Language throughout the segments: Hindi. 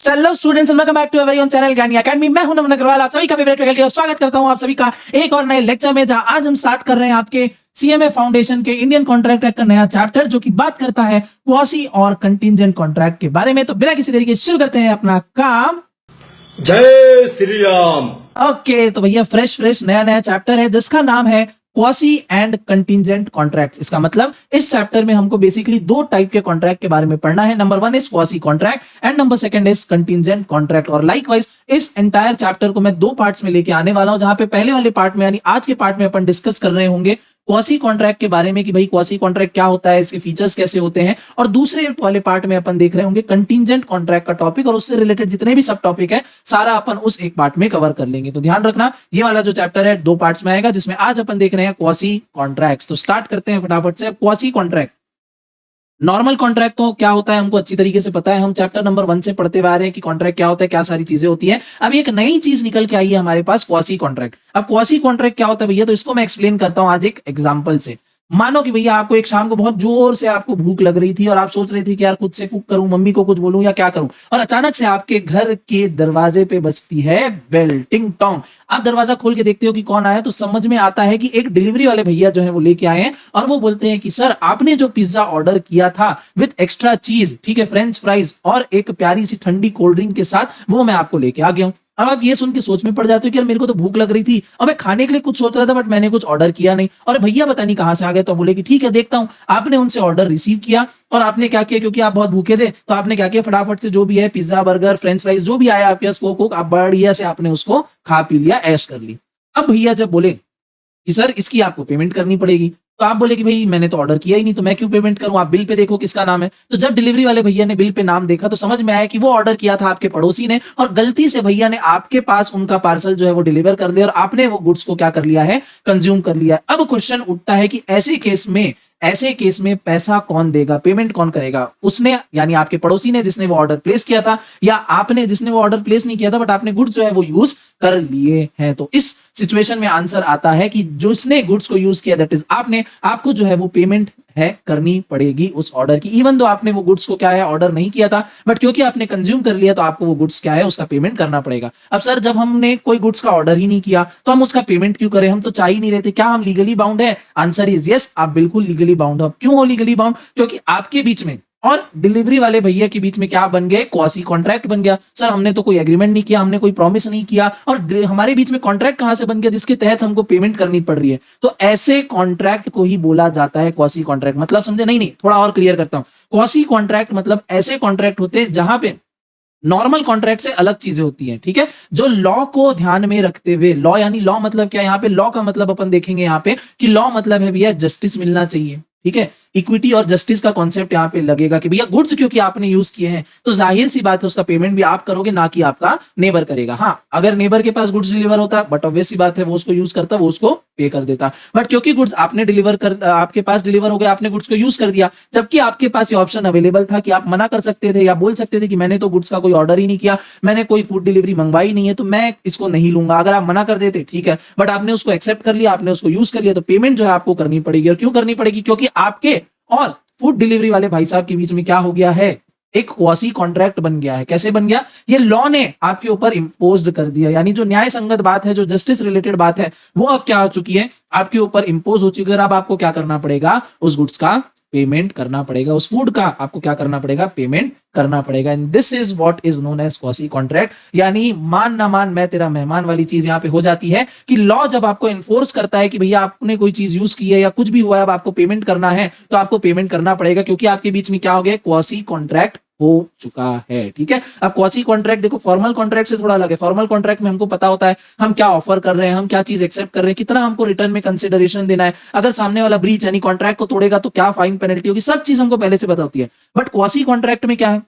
Hello students, welcome back to very own channel Gyani academy. मैं हूं नमन अग्रवाल, आप सभी का फेवरेट फैकल्टी और स्वागत करता हूं आप सभी का एक और नए लेक्चर में, जहां आज हम स्टार्ट कर रहे हैं आपके सीएमए फाउंडेशन के इंडियन कॉन्ट्रैक्ट एक्ट का नया चैप्टर, जो कि बात करता है क्वासी और कंटिंजेंट कॉन्ट्रैक्ट के बारे में। तो बिना किसी देरी के शुरू करते हैं अपना काम। जय श्री राम। ओके, तो भैया फ्रेश नया चैप्टर है जिसका नाम है क्वासी एंड कंटिंजेंट कॉन्ट्रैक्ट। इसका मतलब इस चैप्टर में हमको बेसिकली दो टाइप के कॉन्ट्रैक्ट के बारे में पढ़ना है। Number 1 is quasi contract and number 2 is contingent contract. और लाइकवाइज इस एंटायर चैप्टर को मैं दो पार्ट्स में लेके आने वाला हूं, जहां पे पहले वाले पार्ट में यानी आज के पार्ट में अपन डिस्कस कर रहे होंगे क्वासी कॉन्ट्रैक्ट के बारे में कि भाई क्वासी कॉन्ट्रैक्ट क्या होता है, इसके फीचर्स कैसे होते हैं, और दूसरे वाले पार्ट में अपन देख रहे होंगे कंटिंजेंट कॉन्ट्रैक्ट का टॉपिक, और उससे रिलेटेड जितने भी सब टॉपिक है सारा अपन उस एक पार्ट में कवर कर लेंगे। तो ध्यान रखना, ये वाला जो चैप्टर है दो पार्ट्स में आएगा, जिसमें आज अपन देख रहे हैं क्वासी कॉन्ट्रैक्ट्स। तो स्टार्ट करते हैं फटाफट से। क्वासी कॉन्ट्रैक्ट, नॉर्मल कॉन्ट्रैक्ट तो क्या होता है हमको अच्छी तरीके से पता है, हम चैप्टर नंबर 1 से पढ़ते हुए आ रहे हैं कि कॉन्ट्रैक्ट क्या होता है, क्या सारी चीजें होती है। अब एक नई चीज निकल के आई है हमारे पास, क्वासी कॉन्ट्रैक्ट। अब क्वासी कॉन्ट्रैक्ट क्या होता है भैया, तो इसको मैं एक्सप्लेन करता हूं आज एक एग्जांपल से। मानो कि भैया आपको एक शाम को बहुत जोर से आपको भूख लग रही थी और आप सोच रहे थे कि यार खुद से कुक करूं, मम्मी को कुछ बोलूं या क्या करूं, और अचानक से आपके घर के दरवाजे पे बजती है बेल, टिंग टोंग। आप दरवाजा खोल के देखते हो कि कौन आया, तो समझ में आता है कि एक डिलीवरी वाले भैया जो है वो लेके आए हैं, और वो बोलते हैं कि सर आपने जो पिज्जा ऑर्डर किया था विद एक्स्ट्रा चीज, ठीक है, फ्रेंच फ्राइज और एक प्यारी सी ठंडी कोल्ड ड्रिंक के साथ, वो मैं आपको लेके आ गया हूं। अब आप ये सुन के सोच में पड़ जाते हो कि यार मेरे को तो भूख लग रही थी और मैं खाने के लिए कुछ सोच रहा था, बट मैंने कुछ ऑर्डर किया नहीं, और भैया पता नहीं कहां से आ गए। तो बोले कि ठीक है देखता हूं। आपने उनसे ऑर्डर रिसीव किया और आपने क्या किया, क्योंकि आप बहुत भूखे थे, तो आपने क्या किया, फटाफट से जो भी है पिज्जा बर्गर फ्रेंच फ्राइज जो भी आया आपके पास, कोक आप बढ़िया से आपने उसको खा पी लिया, ऐश कर ली। अब भैया जब बोले कि सर इसकी आपको पेमेंट करनी पड़ेगी, तो आप बोले कि भाई मैंने तो ऑर्डर किया ही नहीं, तो मैं क्यों पेमेंट करूं, आप बिल पे देखो किसका नाम है। तो जब डिलीवरी वाले भैया ने बिल पे नाम देखा तो समझ में आया कि वो ऑर्डर किया था आपके पड़ोसी ने, और गलती से भैया ने आपके पास उनका पार्सल जो है वो डिलीवर कर दिया, और आपने वो गुड्स को क्या कर लिया है, कंज्यूम कर लिया। अब क्वेश्चन उठता है कि ऐसे केस में पैसा कौन देगा, पेमेंट कौन करेगा, उसने यानी आपके पड़ोसी ने जिसने वो ऑर्डर प्लेस किया था, या आपने जिसने वो ऑर्डर प्लेस नहीं किया था बट आपने गुड्स जो है वो यूज कर लिए हैं। तो इस सिचुएशन में आंसर आता है कि जिसने गुड्स को यूज किया दैट इज आपको जो है वो पेमेंट है करनी पड़ेगी उस ऑर्डर की, इवन दो आपने वो गुड्स को क्या है ऑर्डर नहीं किया था, बट क्योंकि आपने कंज्यूम कर लिया तो आपको वो गुड्स क्या है उसका पेमेंट करना पड़ेगा। अब सर जब हमने कोई गुड्स का ऑर्डर ही नहीं किया तो हम उसका पेमेंट क्यों करें, हम तो चाह ही नहीं रहे थे, क्या हम लीगली बाउंड है? आंसर इज यस, आप बिल्कुल लीगली बाउंड हो। क्यों हो लीगली बाउंड? क्योंकि आपके बीच में और डिलीवरी वाले भैया के बीच में क्या बन गए, क्वासी कॉन्ट्रैक्ट बन गया। सर हमने तो कोई एग्रीमेंट नहीं किया, हमने कोई प्रॉमिस नहीं किया, और हमारे बीच में कॉन्ट्रैक्ट कहां से बन गया जिसके तहत हमको पेमेंट करनी पड़ रही है। तो ऐसे कॉन्ट्रैक्ट को ही बोला जाता है क्वासी कॉन्ट्रैक्ट। मतलब समझे? नहीं, थोड़ा और क्लियर करता हूं। क्वासी कॉन्ट्रैक्ट मतलब ऐसे कॉन्ट्रैक्ट होते हैं जहां पे नॉर्मल कॉन्ट्रैक्ट से अलग चीजें होती हैं, ठीक है, जो लॉ को ध्यान में रखते हुए, लॉ यानी लॉ मतलब क्या, यहाँ पे लॉ का मतलब अपन देखेंगे यहाँ पे कि लॉ मतलब है भैया जस्टिस मिलना चाहिए, ठीक है, इक्विटी और जस्टिस का कॉन्सेप्ट यहाँ पे लगेगा कि भैया गुड्स क्योंकि आपने यूज किए हैं तो जाहिर सी बात है उसका पेमेंट भी आप करोगे, ना कि आपका नेबर करेगा। हाँ, अगर नेबर के पास गुड्स डिलीवर होता बट ऑब्वियस सी बात है वो उसको यूज करता, वो उसको पे कर देता, बट क्योंकि गुड्स आपने डिलीवर कर, आपके पास डिलीवर हो गया, आपने गुड्स को यूज कर दिया, जबकि आपके पास ये ऑप्शन अवेलेबल था कि आप मना कर सकते थे या बोल सकते थे कि मैंने तो गुड्स का कोई ऑर्डर ही नहीं किया, मैंने कोई फूड डिलीवरी मंगवाई नहीं है, तो मैं इसको नहीं लूंगा। अगर आप मना कर देते ठीक है, बट आपने उसको एक्सेप्ट कर लिया, आपने उसको यूज कर लिया, तो पेमेंट जो है आपको करनी पड़ेगी। और क्यों करनी पड़ेगी? क्योंकि आपके और फूड डिलीवरी वाले भाई साहब के बीच में क्या हो गया है, एक क्वासी कॉन्ट्रैक्ट बन गया है। कैसे बन गया? ये लॉ ने आपके ऊपर इंपोज्ड कर दिया, यानी जो न्याय संगत बात है, जो जस्टिस रिलेटेड बात है, वो अब क्या हो चुकी है, आपके ऊपर इंपोज हो चुकी है। अब आपको क्या करना पड़ेगा, उस गुड्स का पेमेंट करना पड़ेगा, उस फूड का आपको क्या करना पड़ेगा, पेमेंट करना पड़ेगा। And this is what is known as quasi contract, यानी मान ना मान मैं तेरा मेहमान वाली चीज यहाँ पे हो जाती है कि लॉ जब आपको इन्फोर्स करता है कि भैया आपने कोई चीज यूज की है या कुछ भी हुआ है, अब आपको पेमेंट करना है, तो आपको पेमेंट करना पड़ेगा, क्योंकि आपके बीच में क्या हो गया, क्वासी कॉन्ट्रैक्ट हो चुका है, ठीक है। अब क्वासी कॉन्ट्रैक्ट देखो फॉर्मल कॉन्ट्रैक्ट से थोड़ा अलग है। फॉर्मल कॉन्ट्रैक्ट में हमको पता होता है हम क्या ऑफर कर रहे हैं, हम क्या चीज एक्सेप्ट कर रहे हैं, कितना हमको रिटर्न में कंसिडरेशन देना है, अगर सामने वाला ब्रीच यानी कॉन्ट्रैक्ट को तोड़ेगा तो क्या फाइन पेनल्टी होगी, सब चीज हमको पहले से पता होती है। बट क्वासी कॉन्ट्रैक्ट में क्या है,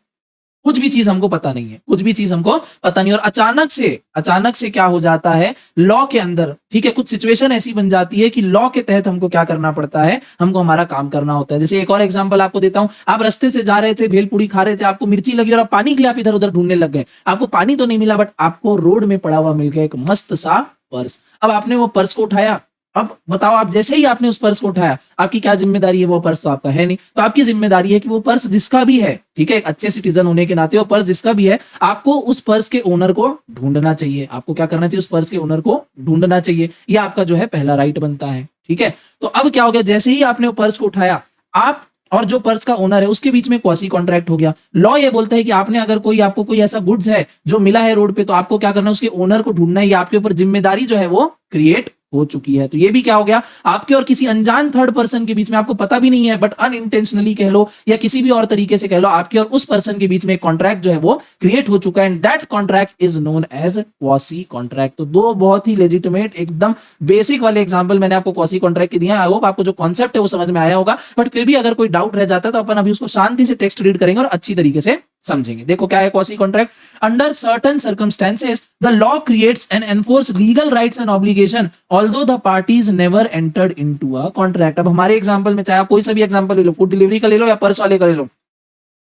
कुछ भी चीज हमको पता नहीं है, कुछ भी चीज हमको पता नहीं, और अचानक से क्या हो जाता है लॉ के अंदर, ठीक है, कुछ सिचुएशन ऐसी बन जाती है कि लॉ के तहत हमको क्या करना पड़ता है, हमको हमारा काम करना होता है। जैसे एक और एग्जांपल आपको देता हूं, आप रास्ते से जा रहे थे, भेलपूरी खा रहे थे, आपको मिर्ची लगी और आप पानी के लिए आप इधर उधर ढूंढने लग गए, आपको पानी तो नहीं मिला, बट आपको रोड में पड़ा हुआ मिल गया एक मस्त सा पर्स। अब आपने वो पर्स को उठाया अब बताओ, आप जैसे ही आपने उस पर्स को उठाया, आपकी क्या जिम्मेदारी है? वो पर्स तो आपका है नहीं, तो आपकी जिम्मेदारी है कि वो पर्स जिसका भी है, ठीक है, एक अच्छे सिटीजन होने के नाते वो पर्स जिसका भी है, आपको उस पर्स के ओनर को ढूंढना चाहिए। आपको क्या करना चाहिए? उस पर्स के ओनर को ढूंढना चाहिए। ये आपका जो है पहला राइट बनता है, ठीक है। तो अब क्या हो गया, जैसे ही आपने वो पर्स को उठाया, आप और जो पर्स का ओनर है उसके बीच में क्वासी कॉन्ट्रैक्ट हो गया। लॉ ये बोलता है कि आपने अगर आपको कोई ऐसा गुड्स है जो मिला है रोड पे, तो आपको क्या करना है? उसके ओनर को ढूंढना है। ये आपके ऊपर जिम्मेदारी जो है वो क्रिएट हो चुकी है। तो ये भी क्या हो गया, आपके और किसी अनजान थर्ड पर्सन के बीच में, आपको पता भी नहीं है बट अनइंटेंशनली कह लो या किसी भी और तरीके से कह लो, आपके और उस पर्सन के बीच में एक कॉन्ट्रैक्ट जो है वो क्रिएट हो चुका है, and that contract is known as quasi contract. तो दो बहुत ही लेजिटिमेट एकदम बेसिक वाले एग्जांपल मैंने आपको क्वासी कॉन्ट्रैक्ट के दिए हैं। आई होप आपको जो कॉन्सेप्ट है वो समझ में आया होगा, बट फिर भी अगर कोई डाउट रह जाता है तो अपन अभी उसको शांति से टेक्स्ट रीड करेंगे और अच्छी तरीके से समझेंगे। देखो क्या है quasi contract. Under certain circumstances the law creates and enforce legal rights and obligation although the parties never entered into a contract. अब हमारे एग्जांपल में, चाहे आप कोई सा भी एग्जांपल ले लो, फूड डिलीवरी का ले लो या पर्स वाले का ले लो,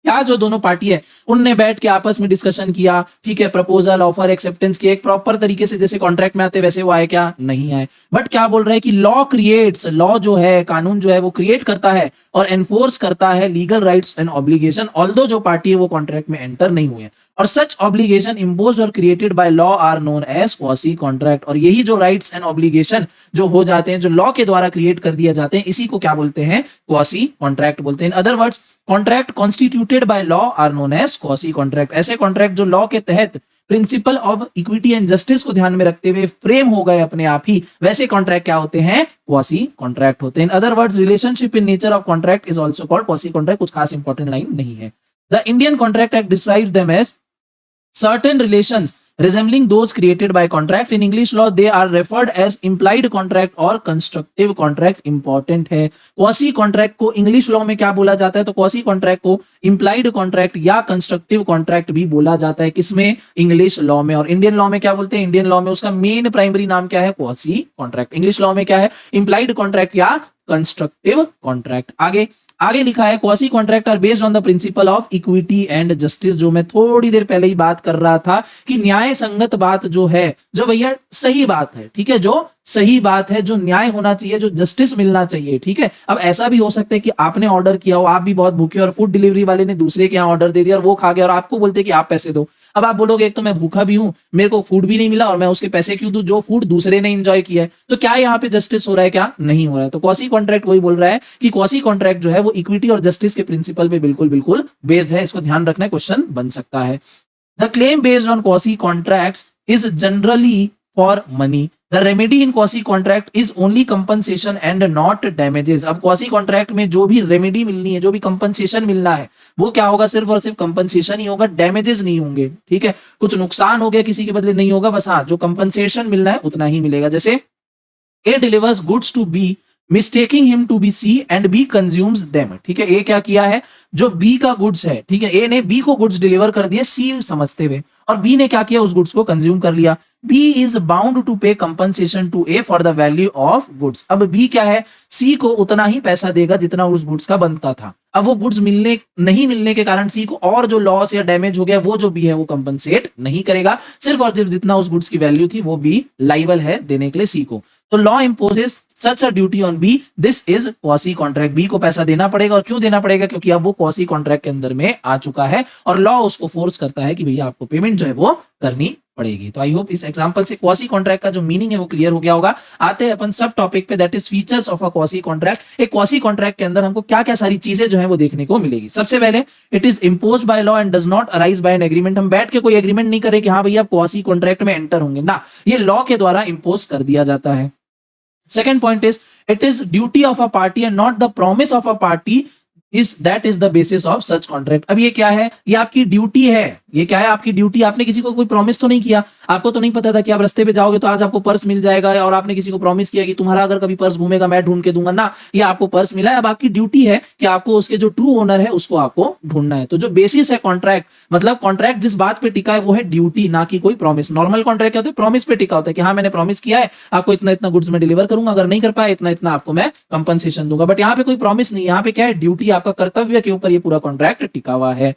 क्या जो दोनों पार्टी है उनने बैठ के आपस में डिस्कशन किया, ठीक है, प्रपोजल, ऑफर, एक्सेप्टेंस की एक प्रॉपर तरीके से जैसे कॉन्ट्रैक्ट में आते वैसे वो आए क्या? नहीं आए। बट क्या बोल रहा है कि लॉ क्रिएट्स, लॉ जो है, कानून जो है वो क्रिएट करता है और एनफोर्स करता है legal rights and obligation although जो पार्टी है वो कॉन्ट्रैक्ट में एंटर नहीं हुए, और सच ऑब्लिगेशन इम्पोज्ड और created by law are known as quasi contract. और यही जो राइट्स एंड ऑब्लिगेशन जो हो जाते हैं, जो लॉ के द्वारा क्रिएट कर दिए जाते हैं, इसी को क्या बोलते हैं? क्वासी कॉन्ट्रैक्ट बोलते हैं। In other words, contract constituted by law are known as quasi contract. ऐसे कॉन्ट्रैक्ट जो लॉ के तहत principle of equity and justice को ध्यान में रखते हुए फ्रेम हो गए अपने आप ही, वैसे कॉन्ट्रैक्ट क्या होते हैं? क्वासी कॉन्ट्रैक्ट होते हैं। In other words, relationship in nature of contract is also called quasi contract. कुछ खास इंपॉर्टेंट लाइन नहीं है। The Indian contract act describes them as certain relations resembling those created by contract. In English law they are referred as implied contract or constructive contract. important है, quasi contract को इंग्लिश लॉ में क्या बोला जाता है? तो quasi contract को implied contract या constructive contract भी बोला जाता है। किसमें? इंग्लिश लॉ में। और इंडियन लॉ में क्या बोलते हैं? इंडियन लॉ में उसका मेन प्राइमरी नाम क्या है? quasi contract। इंग्लिश लॉ में क्या है? implied contract या कंस्ट्रक्टिव कॉन्ट्रैक्ट। आगे लिखा है, quasi contract are based on the principle of equity and justice. जो मैं थोड़ी देर पहले ही बात कर रहा था कि न्याय संगत बात जो है, जो भैया सही बात है, ठीक है, जो सही बात है, जो न्याय होना चाहिए, जो जस्टिस मिलना चाहिए, ठीक है। अब ऐसा भी हो सकता है कि आपने ऑर्डर किया हो, आप भी बहुत भूखे और फूड डिलीवरी वाले ने दूसरे के यहाँ ऑर्डर दे दिया और वो खा गया और आपको बोलते कि आप पैसे दो। अब आप बोलोगे एक तो मैं भूखा भी हूं, मेरे को फूड भी नहीं मिला और मैं उसके पैसे क्यों दूं जो फूड दूसरे ने एंजॉय किया है। तो क्या यहाँ पे जस्टिस हो रहा है? क्या नहीं हो रहा है। तो क्वासी कॉन्ट्रैक्ट वही बोल रहा है कि क्वासी कॉन्ट्रैक्ट जो है वो इक्विटी और जस्टिस के प्रिंसिपल पे बिल्कुल बिल्कुल बेस्ड है। इसको ध्यान रखना है, क्वेश्चन बन सकता है। The claim based on quasi contracts is generally for money. The remedy in quasi contract is only compensation and not damages. अब क्वासी कॉन्ट्रैक्ट में जो भी रेमेडी मिलनी है, जो भी कंपनसेशन मिलना है, वो क्या होगा? सिर्फ और सिर्फ कंपनसेशन ही होगा, डैमेजेस नहीं होंगे, ठीक है। कुछ नुकसान हो गया किसी के बदले नहीं होगा, बस हाँ जो कंपनसेशन मिलना है उतना ही मिलेगा। जैसे A delivers goods to B mistaking him to be C and B consumes them, ठीक है। ए क्या किया है? जो बी का गुड्स है, ठीक है, ए ने बी को गुड्स डिलीवर कर दिए सी समझते हुए, और बी ने क्या किया? उस गुड्स को कंज्यूम कर लिया। B is bound to pay compensation to A for the value of goods. अब बी क्या है? सी को उतना ही पैसा देगा जितना उस गुड्स का बनता था। अब वो गुड्स नहीं मिलने के कारण सी को और जो लॉस या डैमेज हो गया वो जो बी है वो कंपनसेट नहीं करेगा। सिर्फ और सिर्फ जितना उस गुड्स की वैल्यू थी वो बी लाइबल है देने के लिए सी को। तो law imposes such a duty on B, this is quasi contract. B को पैसा देना पड़ेगा, और क्यों देना पड़ेगा? क्योंकि अब वो क्वासी कॉन्ट्रैक्ट के अंदर में आ चुका है और लॉ उसको फोर्स करता है कि भैया आपको पेमेंट जो है वो करनी पड़ेगी। तो आई होप इस एग्जांपल से क्वासी कॉन्ट्रैक्ट का जो मीनिंग है वो क्लियर हो गया होगा। आते हैं अपन सब टॉपिक पे, that is features of a quasi contract. एक क्वासी कॉन्ट्रैक्ट के अंदर हमको क्या क्या सारी चीजें जो है वो देखने को मिलेगी। सबसे पहले, it is imposed by law and does not arise by an agreement. हम बैठ के कोई एग्रीमेंट नहीं करें कि हाँ भैया क्वासी कॉन्ट्रैक्ट में एंटर होंगे, ना, ये लॉ के द्वारा इम्पोज कर दिया जाता है। Second point is, it is duty of a party and not the promise of a party that is the basis of such contract। अब ये क्या है? ये आपकी ड्यूटी है। ये क्या है? आपकी ड्यूटी। आपने किसी को कोई प्रॉमिस तो नहीं किया, आपको तो नहीं पता था कि आप रास्ते पे जाओगे तो आज आपको पर्स मिल जाएगा, और आपने किसी को प्रॉमिस किया कि तुम्हारा अगर कभी पर्स घूमेगा मैं ढूंढ के दूंगा, ना, ये आपको पर्स मिला है। अब आपकी ड्यूटी है कि आपको उसके जो ट्रू ओनर है उसको आपको ढूंढना है। तो जो बेसिस है कॉन्ट्रैक्ट, मतलब कॉन्ट्रैक्ट जिस बात पे टिका है वो है ड्यूटी, ना कि कोई प्रॉमिस। नॉर्मल कॉन्ट्रैक्ट क्या होता है? प्रॉमिस पे टिका होता है कि हाँ मैंने प्रॉमिस किया है आपको इतना इतना गुड्स में डिलीवर करूंगा, अगर नहीं कर पाया इतना इतना आपको मैं कंपनसेशन दूंगा। बट यहाँ पे कोई प्रॉमिस नहीं, यहाँ पे क्या है? ड्यूटी, आपका कर्तव्य के ऊपर ये पूरा कॉन्ट्रैक्ट टिका हुआ है।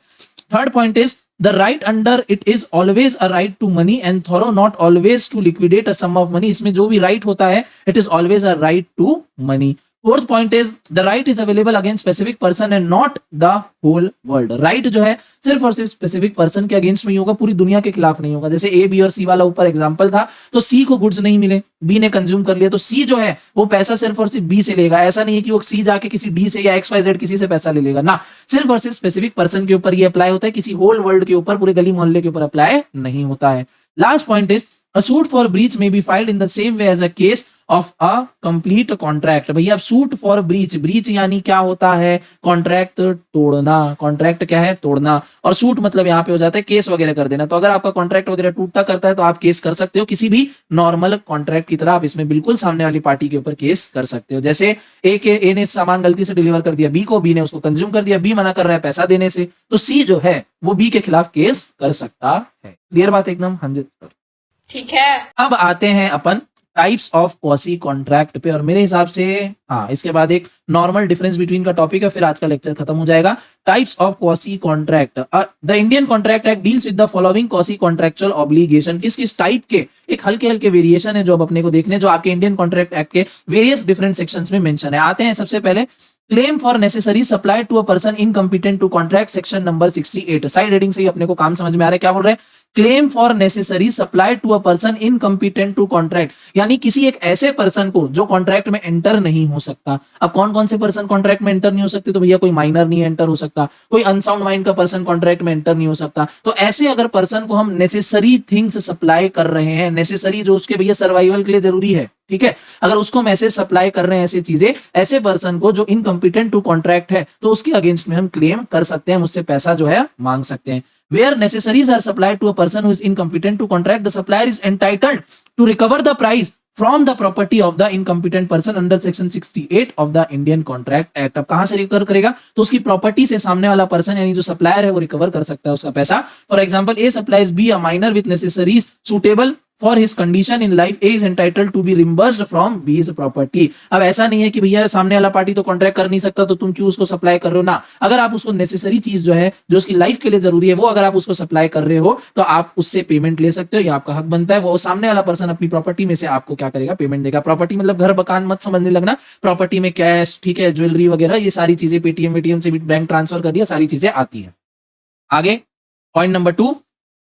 Third point is the right under it is always a right to money and though not always to liquidate a sum of money. इसमें जो भी राइट होता है it is always a right to money. Fourth point is the right is available against specific person and not the whole world. Right जो है सिर्फ और सिर्फ स्पेसिफिक पर्सन के अगेंस्ट में ही होगा, पूरी दुनिया के खिलाफ नहीं होगा। जैसे ए बी और सी वाला ऊपर एग्जांपल था, तो सी को गुड्स नहीं मिले, बी ने कंज्यूम कर लिया, तो सी जो है वो पैसा सिर्फ और सिर्फ बी से लेगा। ऐसा नहीं है कि वो सी जाके किसी डी से या एक्स वाई जेड किसी से पैसा ले लेगा ना, सिर्फ और सिर्फ स्पेसिफिक पर्सन के ऊपर ये अप्लाई होता है, किसी होल वर्ल्ड के ऊपर, पूरे गली मोहल्ले के ऊपर अप्लाई नहीं होता है। Last point is A suit for breach may be filed in the same way as a case of a complete contract। भैया सूट फॉर ब्रीच, ब्रीच यानी क्या होता है, कॉन्ट्रैक्ट तोड़ना। कॉन्ट्रैक्ट क्या है, तोड़ना, और सूट मतलब यहाँ पे हो जाता है केस वगैरह कर देना। तो अगर आपका कॉन्ट्रैक्ट वगैरह टूटता करता है तो आप केस कर सकते हो, किसी भी नॉर्मल कॉन्ट्रैक्ट की तरह आप इसमें बिल्कुल सामने वाली पार्टी के ऊपर केस कर सकते हो। जैसे ए ने सामान गलती से डिलीवर कर दिया बी को, बी ने उसको कंज्यूम कर दिया, बी मना कर रहा है पैसा देने से, तो सी जो है वो बी के खिलाफ केस कर सकता है। क्लियर बात एकदम? हाँ जी, ठीक है। अब आते हैं अपन टाइप्स ऑफ क्वासी कॉन्ट्रैक्ट पे, और मेरे हिसाब से हाँ इसके बाद एक नॉर्मल डिफरेंस बिटवीन का टॉपिक है, फिर आज का लेक्चर खत्म हो जाएगा। Types of quasi contract. The Indian contract act deals with the following quasi contractual obligation. किस किस टाइप के, एक हल्के हल्के वेरिएशन है जो अब अपने को देखने, जो आपके इंडियन कॉन्ट्रैक्ट एक्ट के वेरियस डिफरेंट सेक्शंस में मेंशन है। आते हैं सबसे पहले claim for necessary supply to a person incompetent to contract, section number 68। Side heading से ही अपने को काम समझ में आ रहा है, क्या बोल रहे हैं, claim for necessary supply to a person incompetent to contract, यानी किसी एक ऐसे पर्सन को जो कॉन्ट्रैक्ट में एंटर नहीं हो सकता। अब कौन कौन से पर्सन कॉन्ट्रैक्ट में एंटर नहीं हो सकते, तो भैया कोई माइनर नहीं एंटर हो सकता, कोई अनसाउंड माइंड का पर्सन कॉन्ट्रैक्ट में एंटर नहीं हो सकता। तो ऐसे अगर पर्सन को हम नेसेसरी थिंग्स सप्लाई कर रहे हैं, नेसेसरी जो उसके भैया सर्वाइवल के लिए जरूरी है, ठीक है, अगर उसको मैसेज सप्लाई कर रहे हैं ऐसी चीजें, ऐसे पर्सन को जो इनकम्पिटेंट टू कॉन्ट्रैक्ट है, तो उसके अगेंस्ट में हम क्लेम कर सकते हैं, उससे पैसा जो है मांग सकते हैं। Where necessaries are supplied to a person who is incompetent to contract, the supplier is entitled to recover the price from the property of the incompetent person under section 68 of the Indian Contract Act। अब कहां से रिकवर करेगा, तो उसकी प्रॉपर्टी से सामने वाला पर्सन यानी जो सप्लायर है वो रिकवर कर सकता है उसका पैसा। For example, A supplies B a minor with necessaries suitable for his condition in life, A is entitled to be reimbursed from B's property. अब ऐसा नहीं है कि भैया सामने वाला पार्टी तो कॉन्ट्रैक्ट कर नहीं सकता तो तुम क्यों उसको सप्लाई कर रहे हो ना, अगर आप उसको नेसेसरी चीज जो है जो उसकी लाइफ के लिए जरूरी है वो अगर आप उसको सप्लाई कर रहे हो तो आप उससे पेमेंट ले सकते हो, ये आपका हक बनता है। वो सामने वाला पर्सन अपनी प्रॉपर्टी में से आपको क्या करेगा, पेमेंट देगा। प्रॉपर्टी मतलब घर मकान मत समझने लगना, प्रॉपर्टी में कैश, ठीक है, ज्वेलरी वगैरह, ये सारी चीजें पेटीएम से भी बैंक ट्रांसफर कर दिया, सारी चीजें आती है। आगे point number 2,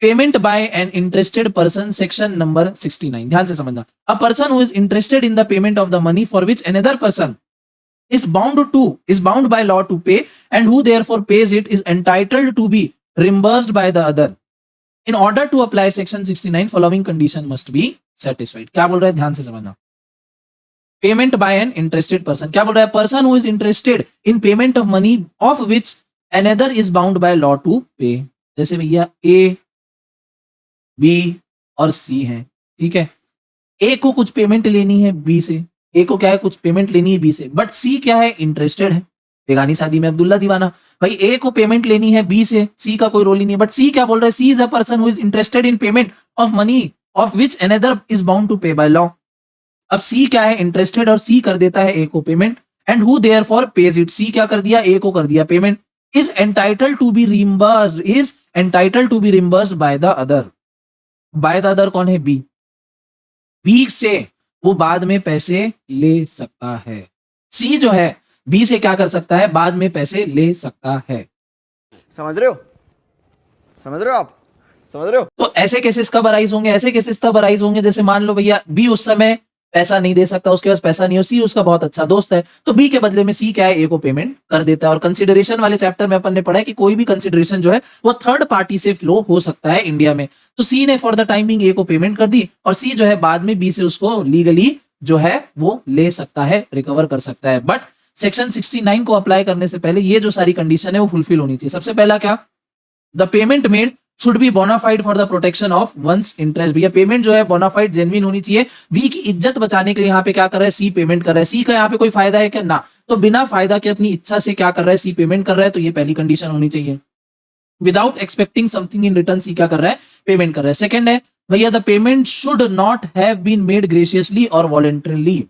payment by an interested person, section number 69। ध्यान से समझना, a person who is interested in the payment of the money for which another person is bound by law to pay and who therefore pays it is entitled to be reimbursed by the other. In order to apply section 69 following condition must be satisfied। क्या बोल रहा है, ध्यान से समझना। Payment by an interested person, क्या बोल रहा है, person who is interested in payment of money of which another is bound by law to pay. जैसे भैया ए बी और सी है, ठीक है, ए को कुछ पेमेंट लेनी है बी से, ए को क्या है कुछ पेमेंट लेनी है बी से, बट सी क्या है, इंटरेस्टेड है। बेगानी शादी में अब्दुल्ला दीवाना, भाई ए को पेमेंट लेनी है बी से, सी का कोई रोल ही नहीं है, बट सी क्या बोल रहा है, C is a person who is interested in payment of money of which another is bound to pay by law. अब सी क्या है, इंटरेस्टेड, और सी कर देता है ए को payment, and who therefore pays it, C क्या कर दिया, ए को कर दिया payment, is entitled to be reimbursed by the other. By the other कौन है, बी, बी से वो बाद में पैसे ले सकता है। सी जो है बी से क्या कर सकता है, बाद में पैसे ले सकता है। समझ रहे हो आप, समझ रहे हो? तो ऐसे केसेस कब अराइज होंगे, ऐसे केसेस तब अराइज होंगे जैसे मान लो भैया बी उस समय पैसा नहीं दे सकता, उसके पास पैसा नहीं हो, सी उसका बहुत अच्छा दोस्त है, तो बी के बदले में सी क्या है, ए को पेमेंट कर देता है। और कंसिडरेशन वाले चैप्टर में अपन ने पढ़ा है कि कोई भी कंसिडरेशन जो है वो थर्ड पार्टी से फ्लो हो सकता है इंडिया में। तो सी ने फॉर द टाइमिंग ए को पेमेंट कर दी, और सी जो है बाद में बी से उसको लीगली जो है वो ले सकता है, रिकवर कर सकता है। बट सेक्शन 69 को अप्लाई करने से पहले ये जो सारी कंडीशन है वो फुलफिल होनी चाहिए। सबसे पहला क्या, the payment made should be bona fide for the protection of one's interest. भैया पेमेंट जो है बोनाफाइड जेन्युइन होनी चाहिए। बी की इज्जत बचाने के लिए यहाँ पे क्या कर रहा है, सी पेमेंट कर रहा है। सी का यहाँ पे कोई फायदा है क्या, ना, तो बिना फायदा के अपनी इच्छा से क्या कर रहा है, सी पेमेंट कर रहा है, तो ये पहली कंडीशन होनी चाहिए। Without expecting something in return C क्या कर रहा है, पेमेंट कर रहा है। सेकंड है भैया the payment should not have been made graciously और वॉलंटरीली।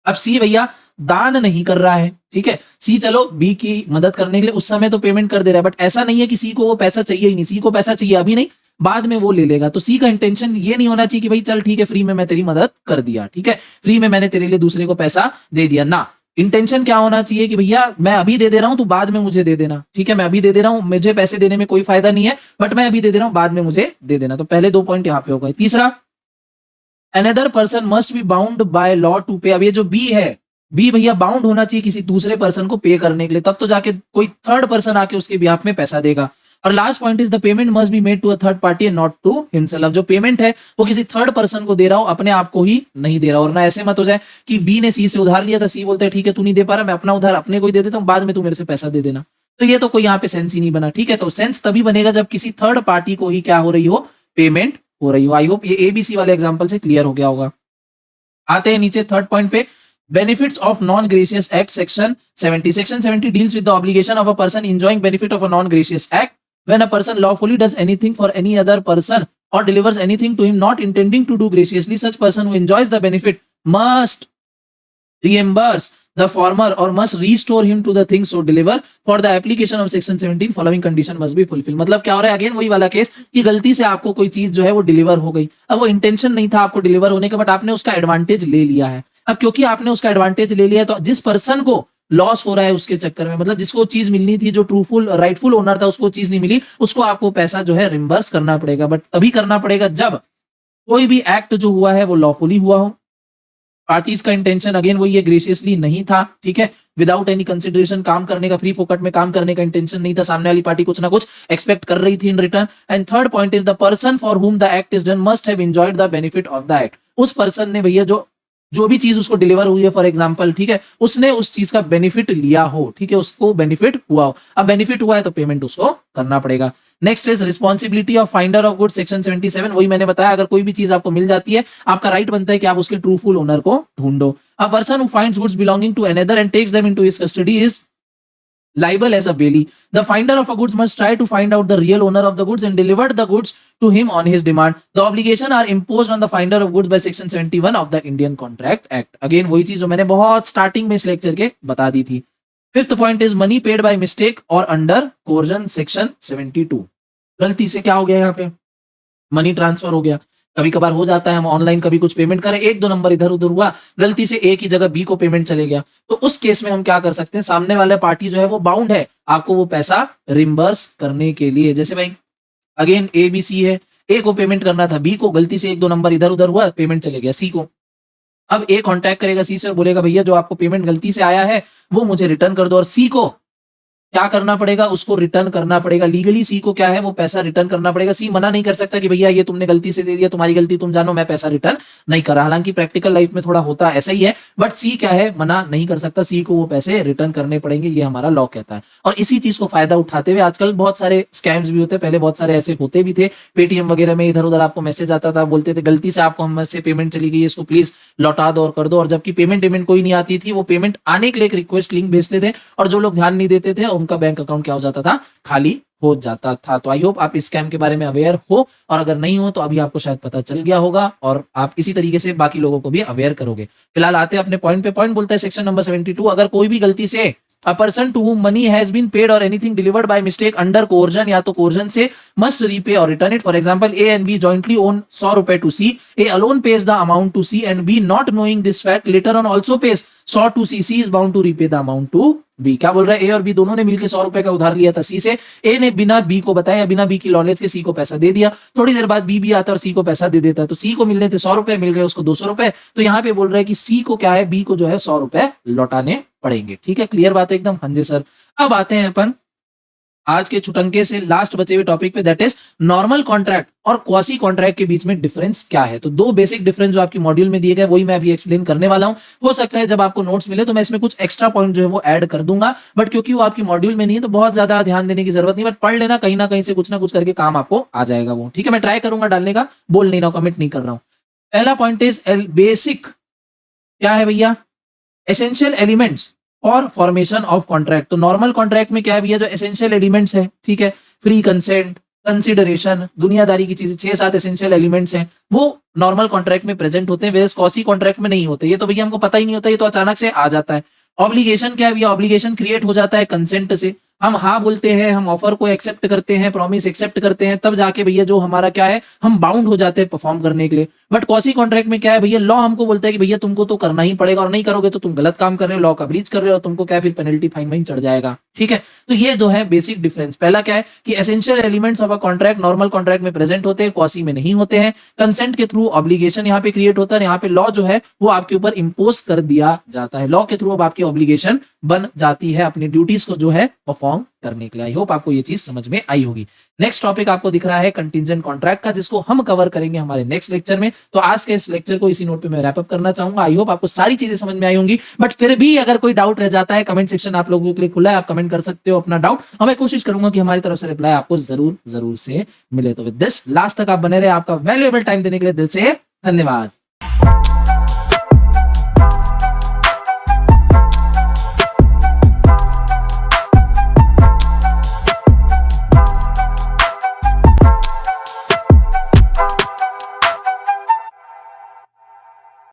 अब सी भैया दान नहीं कर रहा है, ठीक है। सी चलो बी की मदद करने के लिए उस समय तो पेमेंट कर दे रहा है, बट ऐसा नहीं है कि सी को वो पैसा चाहिए ही नहीं, सी को पैसा चाहिए अभी नहीं, बाद में वो ले लेगा। तो सी का इंटेंशन ये नहीं होना चाहिए कि भाई चल ठीक है फ्री में मैं तेरी मदद कर दिया, ठीक है, फ्री में मैंने तेरे लिए दूसरे को पैसा दे दिया ना। इंटेंशन क्या होना चाहिए कि भैया मैं अभी दे दे रहा हूं तो बाद में मुझे दे देना, ठीक है, मैं अभी दे दे रहा हूं, मुझे पैसे देने में कोई फायदा नहीं है, बट मैं अभी दे दे रहा हूं, बाद में मुझे दे देना। तो पहले 2 पॉइंट यहां पे हो गए। तीसरा, another person must be bound by law to pay. अब ये जो बी है, बी भैया बाउंड होना चाहिए किसी दूसरे पर्सन को पे करने के लिए, तब तो जाके कोई थर्ड पर्सन आके उसके बिहाफ में पैसा देगा। और last point is the payment must be made to a third party and not to himself. जो पेमेंट है वो किसी थर्ड पर्सन को दे रहा हो, अपने आप को ही नहीं दे रहा। और ना ऐसे मत हो जाए कि बी ने सी से उधार लिया था, सी बोलते हैं ठीक है तू नहीं दे पा रहा, मैं अपना उधार अपने को ही दे देता हूँ, बाद में तू मेरे से पैसा दे देना। तो ये तो कोई यहाँ पे सेंस ही नहीं बना, ठीक है। तो सेंस तभी बनेगा जब किसी थर्ड पार्टी को ही क्या हो रही हो, पेमेंट हो रही हो। आई होप ये एबीसी वाले एग्जाम्पल से क्लियर हो गया होगा। आते हैं नीचे थर्ड पॉइंट पे, benefits of non gracious act section 70। Section 70 deals with the obligation of a person enjoying benefit of a non gracious act when a person lawfully does anything for any other person or delivers anything to him not intending to do graciously. Such person who enjoys the benefit must reimburse the former or must restore him to the thing so deliver. For the application of section 17 following condition must be fulfilled. मतलब क्या हो रहा है, अगेन वही वाला केस कि गलती से आपको कोई चीज जो है वो डिलीवर हो गई, अब वो इंटेंशन नहीं था आपको डिलीवर होने का, बट आपने उसका एडवांटेज ले लिया है। अब क्योंकि आपने उसका एडवांटेज ले लिया, तो जिस पर्सन को लॉस हो रहा है उसके चक्कर में, मतलब जिसको चीज मिलनी थी, जो ट्रूफुल राइटफुल ओनर था, उसको चीज नहीं मिली, उसको आपको पैसा जो है रिम्बर्स करना पड़ेगा। बट तभी करना पड़ेगा जब कोई भी एक्ट जो हुआ है वो लॉफुली हुआ हो, पार्टीज का इंटेंशन अगेन वही है, ग्रेशियसली नहीं था, ठीक है, विदाउट एनी कंसिडरेशन काम करने का, फ्री फोकट में काम करने का इंटेंशन नहीं था, सामने वाली पार्टी कुछ ना कुछ एक्सपेक्ट कर रही थी in return. And third point is the person for whom the act is done must have enjoyed the benefit of the act. उस पर्सन ने भैया जो भी चीज उसको डिलीवर हुई है, फॉर एग्जांपल, ठीक है, उसने उस चीज का बेनिफिट लिया हो, ठीक है, उसको बेनिफिट हुआ हो। अब बेनिफिट हुआ है तो पेमेंट उसको करना पड़ेगा। Next is responsibility of finder of goods section 77। वही मैंने बताया, अगर कोई भी चीज आपको मिल जाती है, आपका राइट बनता है कि आप उसके ट्रूफुल ओनर को ढूंढो। A person who finds goods belonging to another and takes them into his custody is liable as a bailee. The finder of a goods must try to find out the real owner of the goods and deliver the goods to him on his demand. The obligation are imposed on the finder of goods by section 71 of the Indian Contract Act. Again वही चीज जो मैंने बहुत स्टार्टिंग में इस लेक्चर के बता दी थी। Fifth point is money paid by mistake और अंडर कोर्जन सेक्शन 72। गलती से क्या हो गया, यहाँ पे मनी ट्रांसफर हो गया। कभी कभार हो जाता है हम ऑनलाइन कभी कुछ पेमेंट करें, 1-2 नंबर इधर उधर हुआ, गलती से ए की जगह बी को पेमेंट चले गया, तो उस केस में हम क्या कर सकते हैं, सामने वाले पार्टी जो है वो बाउंड है आपको वो पैसा रिम्बर्स करने के लिए। जैसे भाई अगेन ए बी सी है, ए को पेमेंट करना था, बी को गलती से 1-2 नंबर इधर उधर हुआ, पेमेंट चले गया सी को। अब ए कॉन्टैक्ट करेगा सी से और बोलेगा भैया जो आपको पेमेंट गलती से आया है वो मुझे रिटर्न कर दो, और सी को क्या करना पड़ेगा, उसको रिटर्न करना पड़ेगा। लीगली सी को क्या है वो पैसा रिटर्न करना पड़ेगा। सी मना नहीं कर सकता कि भैया ये तुमने गलती से दे दिया, तुम्हारी गलती, तुम जानो, मैं पैसा रिटर्न नहीं करा। हालांकि प्रैक्टिकल लाइफ में थोड़ा होता ऐसा ही है, बट सी क्या है, मना नहीं कर सकता, सी को वो पैसे रिटर्न करने पड़ेंगे, ये हमारा लॉ कहता है। और इसी चीज को फायदा उठाते हुए आजकल बहुत सारे स्कैम्स भी होते हैं, पहले बहुत सारे ऐसे होते भी थे, पेटीएम वगैरह में इधर उधर आपको मैसेज आता था, बोलते थे गलती से आपको हमसे पेमेंट चली गई, इसको प्लीज लौटा दो और कर दो, और जबकि पेमेंट कोई नहीं आती थी, वो पेमेंट आने के लिए एक रिक्वेस्ट लिंक भेजते थे, और जो लोग ध्यान नहीं देते थे उनका बैंक अकाउंट क्या हो जाता था, खाली हो जाता था। तो आई होप आप इस स्कैम के बारे में अवेयर हो, और अगर नहीं हो तो अभी आपको शायद पता चल गया होगा, और आप इसी तरीके से बाकी लोगों को भी अवेयर करोगे। फिलहाल आते हैं अपने पॉइंट पे। पॉइंट बोलता है सेक्शन नंबर 72, अगर कोई भी गलती से A person to whom money has been paid or anything delivered by mistake under coercion या तो coercion से must repay or return it. For example, A and B jointly own 100 रुपए to C. A alone pays the amount to C and B not knowing this fact later on also pays 100 to C. C is bound to repay the amount to B. क्या बोल रहा है, A और B दोनों ने मिलकर 100 रुपए का उधार लिया था C से। A ने बिना B को बताया, बिना B की नॉलेज के C को पैसा दे दिया। थोड़ी देर बाद B भी आता है और C को पैसा दे देता है, तो C को मिलने थे 100 रुपए, मिल गए उसको 200 रुपए। तो यहाँ पे बोल रहा है कि C को क्या है, B को जो है 100 रुपए लौटाने पड़ेंगे। ठीक है, क्लियर बात है एकदम। हाँ जी सर। अब आते हैं अपन आज के छुटंके से लास्ट बचे हुए टॉपिक पे, दैट इज नॉर्मल कॉन्ट्रैक्ट और क्वासी कॉन्ट्रैक्ट के बीच में डिफरेंस क्या है। तो दो बेसिक डिफरेंस जो आपकी मॉड्यूल में दिए गए वही मैं अभी एक्सप्लेन करने वाला हूं। हो सकता है जब आपको नोट्स मिले तो मैं इसमें कुछ एक्स्ट्रा पॉइंट जो है वो ऐड कर दूंगा, बट क्योंकि वो आपकी मॉड्यूल में नहीं है तो बहुत ज्यादा ध्यान देने की जरूरत नहीं, बट पढ़ लेना, कहीं ना कहीं से कुछ ना कुछ करके काम आपको आ जाएगा वो। ठीक है, मैं ट्राई करूंगा डालने का, बोल नहीं रहा हूं, कमिट नहीं कर रहा हूं। पहला पॉइंट इज बेसिक, क्या है भैया, एसेंशियल एलिमेंट्स और फॉर्मेशन ऑफ कॉन्ट्रैक्ट। तो नॉर्मल कॉन्ट्रैक्ट में क्या है भैया, जो एसेंशियल एलिमेंट्स है, ठीक है, फ्री कंसेंट, कंसिडरेशन, दुनियादारी की चीजें, 6-7 एसेंशियल एलिमेंट्स हैं, वो नॉर्मल कॉन्ट्रैक्ट में प्रेजेंट होते हैं, वेयरएज कॉसी कॉन्ट्रैक्ट में नहीं होते। ये तो भैया हमको पता ही नहीं होता, ये तो अचानक से आ जाता है। ऑब्लिगेशन क्या है भैया? ऑब्लिगेशन क्रिएट हो जाता है कंसेंट से। हम हाँ बोलते हैं, हम ऑफर को एक्सेप्ट करते हैं, प्रॉमिस एक्सेप्ट करते हैं, तब जाके भैया जो हमारा क्या है, हम बाउंड हो जाते हैं परफॉर्म करने के लिए। बट कॉसी कॉन्ट्रैक्ट में क्या है भैया? लॉ हमको बोलता है कि भैया तुमको तो करना ही पड़ेगा, और नहीं करोगे तो तुम गलत काम कर रहे हो, लॉ का ब्रीच कर रहे हो, तुमको क्या है, फिर पेनल्टी फाइन वाइन चढ़ जाएगा। ठीक है, तो ये दो है बेसिक डिफरेंस। पहला क्या है कि essential elements of a contract normal contract में प्रेजेंट होते हैं, कॉसी में नहीं होते हैं। कंसेंट के थ्रू ऑब्लिगेशन यहाँ पे क्रिएट होता है, यहाँ पे लॉ जो है वो आपके ऊपर इंपोज कर दिया जाता है। लॉ के थ्रू अब आपकी ऑब्लिगेशन बन जाती है अपनी ड्यूटीज को जो है परफॉर्म करने के लिए। आई होप आपको ये चीज समझ में आई होगी। नेक्स्ट टॉपिक आपको दिख रहा है कंटिंजेंट कॉन्ट्रैक्ट का, जिसको हम कवर करेंगे हमारे नेक्स्ट लेक्चर में। तो आज के इस लेक्चर को इसी नोट पे मैं रैप अप करना चाहूंगा। आई होप आपको सारी चीजें समझ में आई होंगी, बट फिर भी अगर कोई डाउट रह जाता है, कमेंट सेक्शन आप लोगों के लिए खुला है, आप कमेंट कर सकते हो अपना डाउट, और मैं कोशिश करूंगा कि हमारी तरफ से रिप्लाई आपको जरूर जरूर से मिले। तो विद दिस लास्ट तक आप बने रहे, आपका वैल्यूएबल टाइम देने के लिए दिल से धन्यवाद।